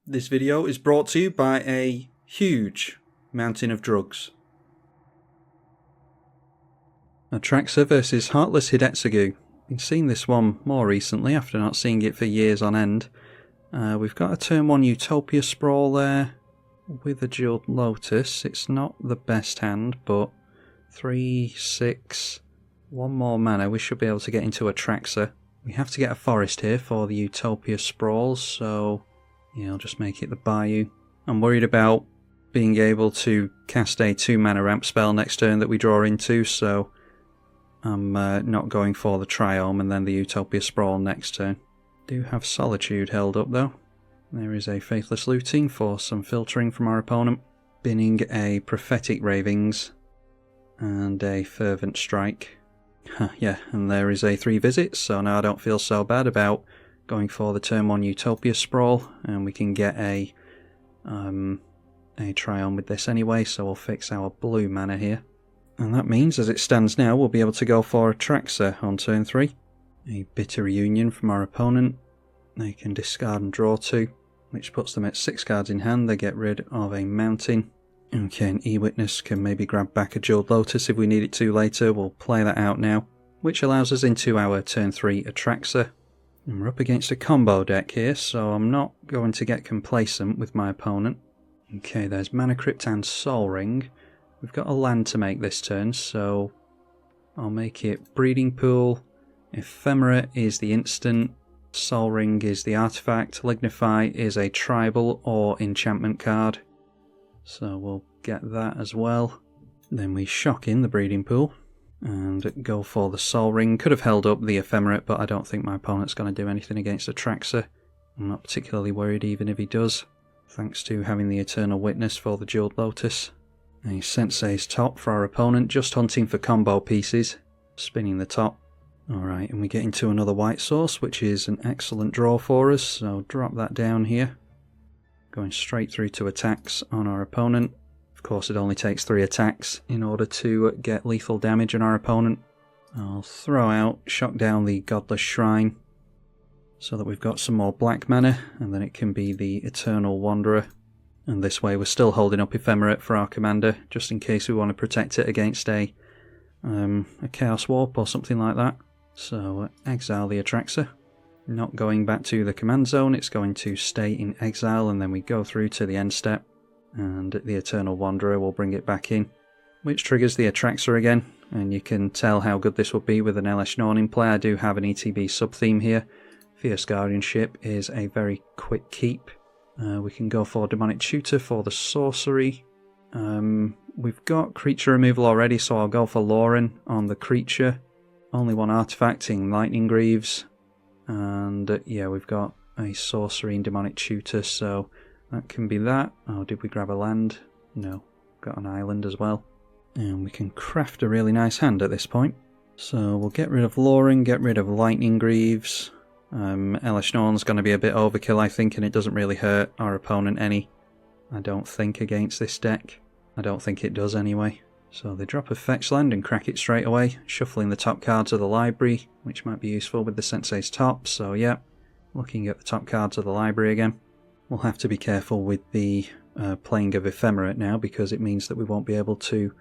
This video is brought to you by a huge mountain of drugs. Atraxa versus Heartless Hidetsugu. Been seeing this one more recently after not seeing it for years on end. We've got a turn 1 Utopia Sprawl there with a Jeweled Lotus. It's not the best hand, but 3, 6, 1 more mana. We should be able to get into Atraxa. We have to get a forest here for the Utopia Sprawls, so yeah, I'll just make it the Bayou. I'm worried about being able to cast a 2 mana ramp spell next turn that we draw into, so I'm not going for the Triome and then the Utopia Sprawl next turn. Do have Solitude held up though. There is a Faithless Looting for some filtering from our opponent. Binning a Prophetic Ravings and a Fervent Strike. Yeah, and there is a 3 visits, so now I don't feel so bad about going for the turn 1 Utopia Sprawl, and we can get a Triome with this anyway, so we'll fix our blue mana here. And that means, as it stands now, we'll be able to go for Atraxa on turn 3. A Bitter Reunion from our opponent. They can discard and draw 2, which puts them at 6 cards in hand. They get rid of a mountain. Okay, an E-Witness can maybe grab back a Jeweled Lotus if we need it to later. We'll play that out now, which allows us into our turn 3 Atraxa. And we're up against a combo deck here, so I'm not going to get complacent with my opponent. Okay, there's Mana Crypt and Soul Ring. We've got a land to make this turn, so I'll make it Breeding Pool. Ephemera is the instant. Soul Ring is the artifact. Lignify is a tribal or enchantment card. So we'll get that as well. Then we shock in the Breeding Pool and go for the Soul Ring. Could have held up the Ephemerate, but I don't think my opponent's going to do anything against Atraxa. I'm not particularly worried even if he does, thanks to having the Eternal Witness for the Jeweled Lotus. A Sensei's Top for our opponent, just hunting for combo pieces, spinning the top. Alright, and we get into another white source, which is an excellent draw for us, so drop that down here. Going straight through to attacks on our opponent. Of course, it only takes 3 attacks in order to get lethal damage on our opponent. I'll throw out, shock down the Godless Shrine, so that we've got some more black mana, and then it can be the Eternal Wanderer. And this way we're still holding up Ephemerate for our commander, just in case we want to protect it against a Chaos Warp or something like that. So exile the Atraxa. Not going back to the command zone, it's going to stay in exile, and then we go through to the end step, and the Eternal Wanderer will bring it back in, which triggers the Atraxa again, and you can tell how good this would be with an Elesh Norn in play. I do have an ETB sub-theme here. Fierce Guardianship is a very quick keep. We can go for Demonic Tutor for the sorcery. We've got creature removal already, so I'll go for Lauren on the creature. Only 1 artifact in Lightning Greaves. And yeah, we've got a sorcery and Demonic Tutor, so that can be that. Oh, did we grab a land? No, got an island as well. And we can craft a really nice hand at this point. So we'll get rid of Lauren, get rid of Lightning Greaves. Elesh Norn's going to be a bit overkill, I think, and it doesn't really hurt our opponent any. I don't think against this deck. I don't think it does anyway. So they drop a fetch land and crack it straight away, shuffling the top cards of the library, which might be useful with the Sensei's Top. So yeah, looking at the top cards of the library again. We'll have to be careful with the playing of Ephemerate now, because it means that we won't be able to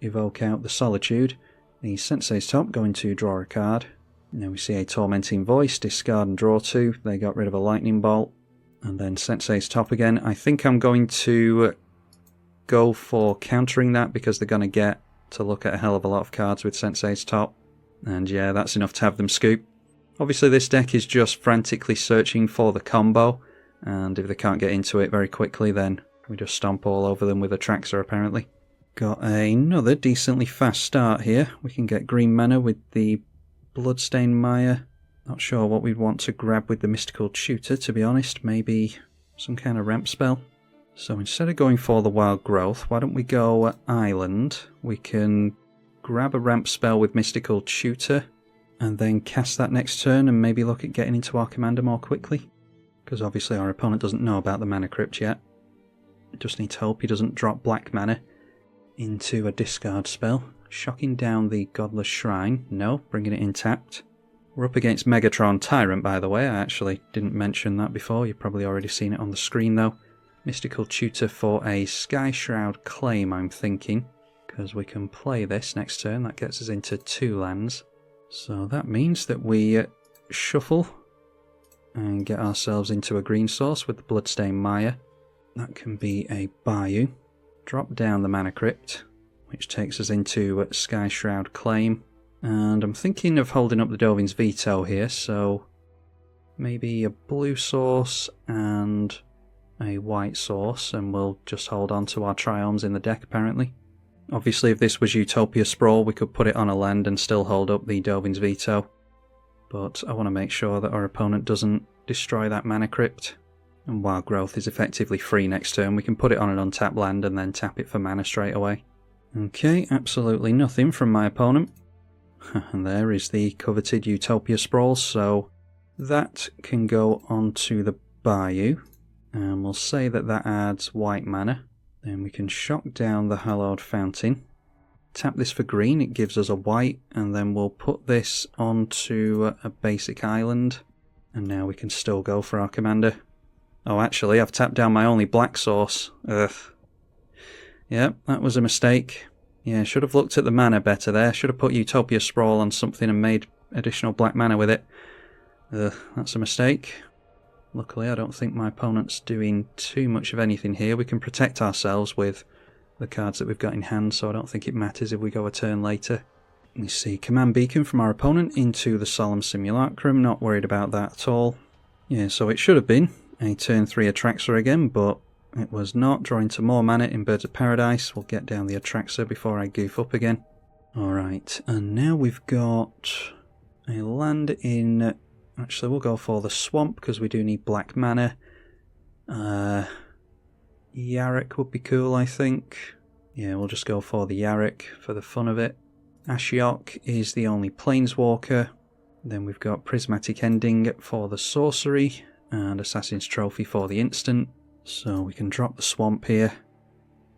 evoke out the Solitude. The Sensei's Top going to draw a card. Now we see a Tormenting Voice, discard and draw 2. They got rid of a Lightning Bolt. And then Sensei's Top again. I think I'm going to go for countering that, because they're going to get to look at a hell of a lot of cards with Sensei's Top. And yeah, that's enough to have them scoop. Obviously this deck is just frantically searching for the combo, and if they can't get into it very quickly, then we just stomp all over them with Atraxa apparently. Got another decently fast start here. We can get green mana with the Bloodstained Mire. Not sure what we'd want to grab with the Mystical Tutor, to be honest. Maybe some kind of ramp spell. So instead of going for the Wild Growth, why don't we go Island? We can grab a ramp spell with Mystical Tutor, and then cast that next turn and maybe look at getting into our commander more quickly. Because obviously our opponent doesn't know about the Mana Crypt yet. Just need to hope he doesn't drop black mana into a discard spell. Shocking down the Godless Shrine. No, bringing it in tapped. We're up against Megatron Tyrant, by the way. I actually didn't mention that before. You've probably already seen it on the screen, though. Mystical Tutor for a Sky Shroud claim, I'm thinking, because we can play this next turn. That gets us into 2 lands. So that means that we shuffle and get ourselves into a green source with the Bloodstained Mire. That can be a Bayou. Drop down the Mana Crypt, which takes us into Sky Shroud claim. And I'm thinking of holding up the Dovin's Veto here, so maybe a blue source and a white source, and we'll just hold on to our Triomes in the deck apparently. Obviously if this was Utopia Sprawl we could put it on a land and still hold up the Dovin's Veto, but I want to make sure that our opponent doesn't destroy that Mana Crypt. And while Growth is effectively free next turn, we can put it on an untapped land and then tap it for mana straight away. Okay, absolutely nothing from my opponent. And there is the coveted Utopia Sprawl, so that can go onto the Bayou. And we'll say that that adds white mana. Then we can shock down the Hallowed Fountain. Tap this for green, it gives us a white, and then we'll put this onto a basic island. And now we can still go for our commander. Oh, actually, I've tapped down my only black source. Ugh. Yep, that was a mistake. Yeah, should have looked at the mana better there. Should have put Utopia Sprawl on something and made additional black mana with it. That's a mistake. Luckily, I don't think my opponent's doing too much of anything here. We can protect ourselves with the cards that we've got in hand, so I don't think it matters if we go a turn later. We see Command Beacon from our opponent into the Solemn Simulacrum. Not worried about that at all. Yeah, so it should have been a turn 3 Atraxa again, but it was not. Drawing to more mana in Birds of Paradise. We'll get down the Atraxa before I goof up again. Alright, and now we've got a land in... Actually, we'll go for the Swamp because we do need black mana. Yarok would be cool, I think. Yeah, we'll just go for the Yarok for the fun of it. Ashiok is the only Planeswalker. Then we've got Prismatic Ending for the sorcery and Assassin's Trophy for the instant. So we can drop the Swamp here,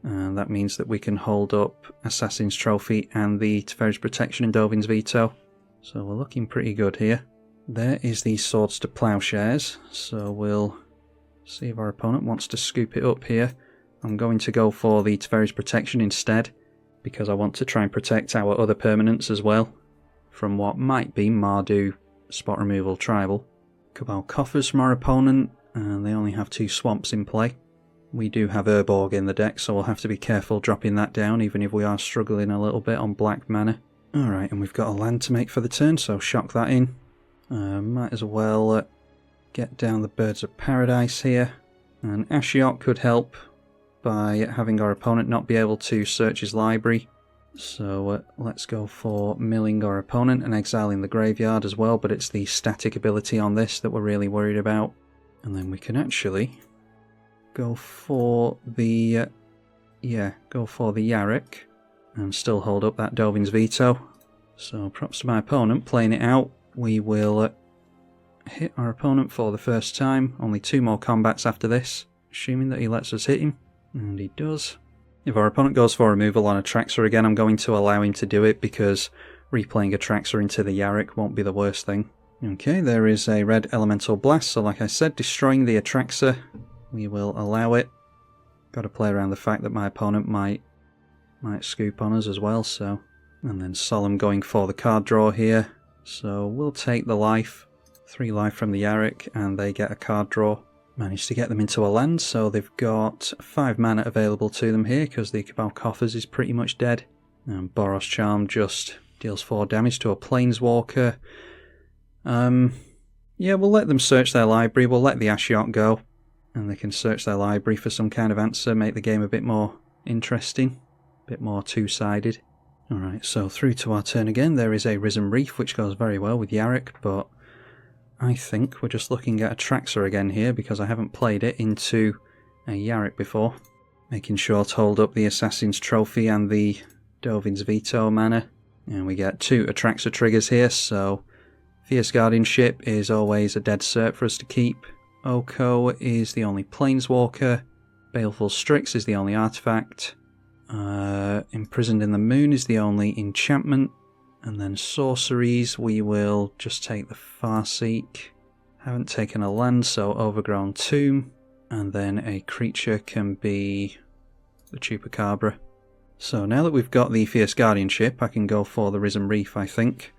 and that means that we can hold up Assassin's Trophy and the Teferi's Protection and Dovin's Veto. So we're looking pretty good here. There is the Swords to Plowshares, so we'll see if our opponent wants to scoop it up here. I'm going to go for the Teferi's Protection instead, because I want to try and protect our other permanents as well from what might be Mardu Spot Removal Tribal. Cabal Coffers from our opponent, and they only have 2 swamps in play. We do have Urborg in the deck, so we'll have to be careful dropping that down, even if we are struggling a little bit on black mana. Alright, and we've got a land to make for the turn, so shock that in. Might as well get down the Birds of Paradise here. And Ashiok could help by having our opponent not be able to search his library. So let's go for milling our opponent and exiling the graveyard as well, but it's the static ability on this that we're really worried about. And then we can actually go for the Yarok and still hold up that Dovin's Veto. So props to my opponent playing it out. We will hit our opponent for the first time. Only 2 more combats after this, assuming that he lets us hit him. And he does. If our opponent goes for removal on Atraxa again, I'm going to allow him to do it because replaying Atraxa into the Yarok won't be the worst thing. Okay, there is a red Elemental Blast, so like I said, destroying the Atraxa. We will allow it. Got to play around the fact that my opponent might scoop on us as well, so... And then Solemn going for the card draw here. So we'll take the life. 3 life from the Yarok, and they get a card draw. Managed to get them into a land, so they've got 5 mana available to them here, because the Cabal Coffers is pretty much dead. And Boros Charm just deals 4 damage to a Planeswalker. Yeah, we'll let them search their library. We'll let the Ashiok go, and they can search their library for some kind of answer, make the game a bit more interesting, a bit more two-sided. Alright, so through to our turn again. There is a Risen Reef, which goes very well with Yarok, but I think we're just looking at Atraxa again here, because I haven't played it into a Yarok before. Making sure to hold up the Assassin's Trophy and the Dovin's Veto mana. And we get 2 Atraxa triggers here, so Fierce Guardianship is always a dead cert for us to keep. Oko is the only Planeswalker. Baleful Strix is the only artifact. Imprisoned in the Moon is the only enchantment. And then sorceries, we will just take the Farseek. Haven't taken a land, so Overgrown Tomb. And then a creature can be the Chupacabra. So now that we've got the Fierce Guardianship, I can go for the Risen Reef, I think.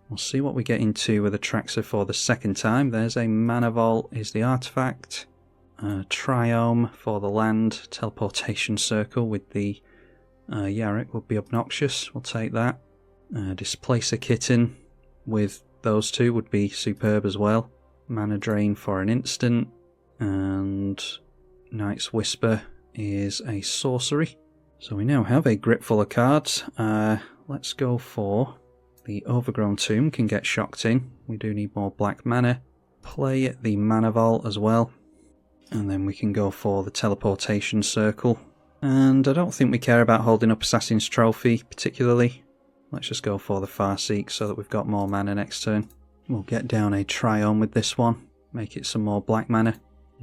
We'll see what we get into with Atraxa for the second time. There's a Mana Vault is the artifact. Triome for the land. Teleportation Circle with the Yarok would be obnoxious. We'll take that. Displacer Kitten with those two would be superb as well. Mana Drain for an instant. And Night's Whisper is a sorcery. So we now have a grip full of cards. Let's go for the Overgrown Tomb. Can get shocked in. We do need more black mana. Play the Mana Vault as well. And then we can go for the Teleportation Circle. And I don't think we care about holding up Assassin's Trophy particularly. Let's just go for the Farseek so that we've got more mana next turn. We'll get down a Triome with this one. Make it some more black mana.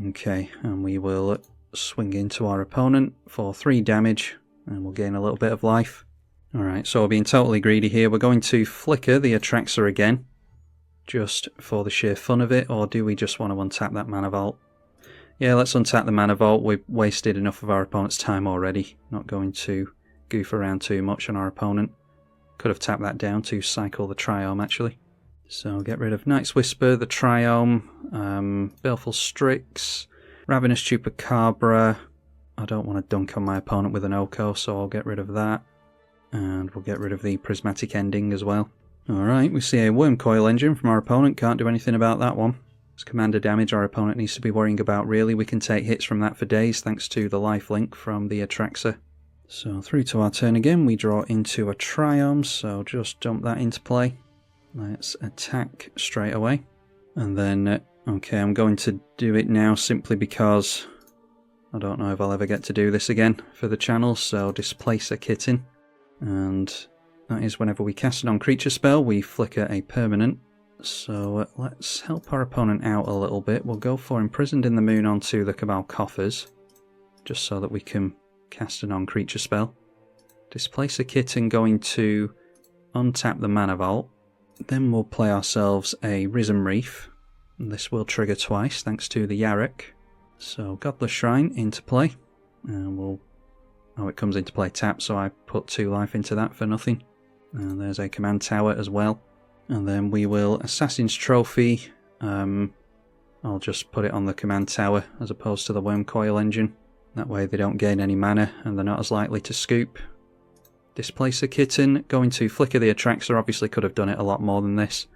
Okay, and we will swing into our opponent for 3 damage. And we'll gain a little bit of life. Alright, so we're being totally greedy here. We're going to flicker the Atraxa again. Just for the sheer fun of it. Or do we just want to untap that Mana Vault? Yeah, let's untap the Mana Vault. We've wasted enough of our opponent's time already. Not going to goof around too much on our opponent. Could have tapped that down to cycle the Triome actually. So get rid of Night's Whisper, the Triome, Baleful Strix, Ravenous Chupacabra. I don't want to dunk on my opponent with an Oko, so I'll get rid of that. And we'll get rid of the Prismatic Ending as well. Alright, we see a Worm Coil Engine from our opponent. Can't do anything about that one. It's commander damage our opponent needs to be worrying about really. We can take hits from that for days thanks to the lifelink from the Atraxa. So through to our turn again, we draw into a Triome, so just dump that into play. Let's attack straight away. And then, okay, I'm going to do it now simply because I don't know if I'll ever get to do this again for the channel, so Displacer Kitten. And that is whenever we cast a non-creature spell, we flicker a permanent. So let's help our opponent out a little bit. We'll go for Imprisoned in the Moon onto the Cabal Coffers, just so that we can cast a non-creature spell. Displacer Kitten going to untap the Mana Vault. Then we'll play ourselves a Risen Reef. And this will trigger twice thanks to the Yarok. So Godless Shrine into play. And we'll... oh, it comes into play tap, so I put 2 life into that for nothing. And there's a Command Tower as well. And then we will Assassin's Trophy. I'll just put it on the Command Tower as opposed to the Worm Coil Engine. That way they don't gain any mana and they're not as likely to scoop. Displacer Kitten going to flicker the Atraxa. Obviously could have done it a lot more than this.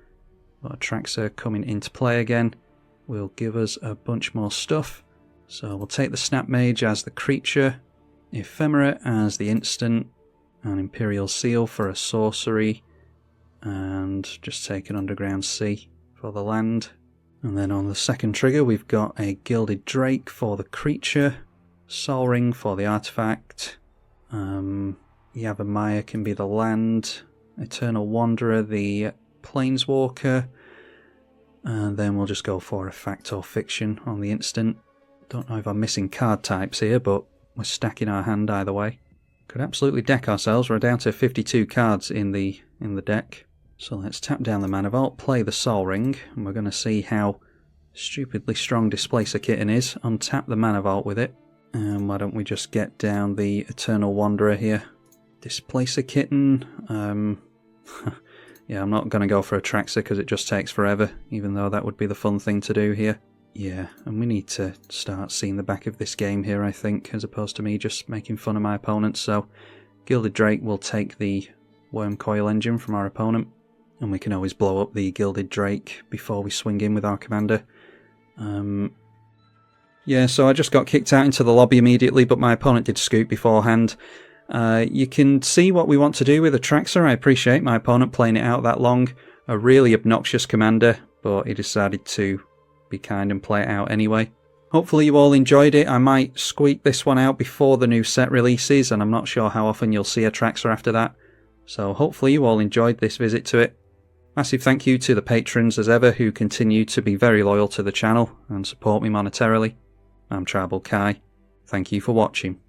But Atraxa coming into play again will give us a bunch more stuff. So we'll take the Snap Mage as the creature, Ephemera as the instant, and Imperial Seal for a sorcery, and just take an Underground Sea for the land. And then on the second trigger we've got a Gilded Drake for the creature, Sol Ring for the artifact, Yavimaya can be the land, Eternal Wanderer the Planeswalker, and then we'll just go for a Fact or Fiction on the instant. Don't know if I'm missing card types here, but we're stacking our hand either way. Could absolutely deck ourselves. We're down to 52 cards in the deck. So let's tap down the Mana Vault, play the Sol Ring, and we're going to see how stupidly strong Displacer Kitten is. Untap the Mana Vault with it. And why don't we just get down the Eternal Wanderer here. Displacer Kitten. Yeah, I'm not going to go for Atraxa because it just takes forever, even though that would be the fun thing to do here. Yeah, and we need to start seeing the back of this game here, I think, as opposed to me just making fun of my opponents. So Gilded Drake will take the Worm Coil Engine from our opponent, and we can always blow up the Gilded Drake before we swing in with our commander. Yeah, so I just got kicked out into the lobby immediately, but my opponent did scoop beforehand. You can see what we want to do with Atraxa. I appreciate my opponent playing it out that long. A really obnoxious commander, but he decided to be kind and play it out anyway. Hopefully you all enjoyed it. I might squeak this one out before the new set releases, and I'm not sure how often you'll see Atraxa after that. So hopefully you all enjoyed this visit to it. Massive thank you to the patrons as ever who continue to be very loyal to the channel and support me monetarily. I'm tribalkai. Thank you for watching.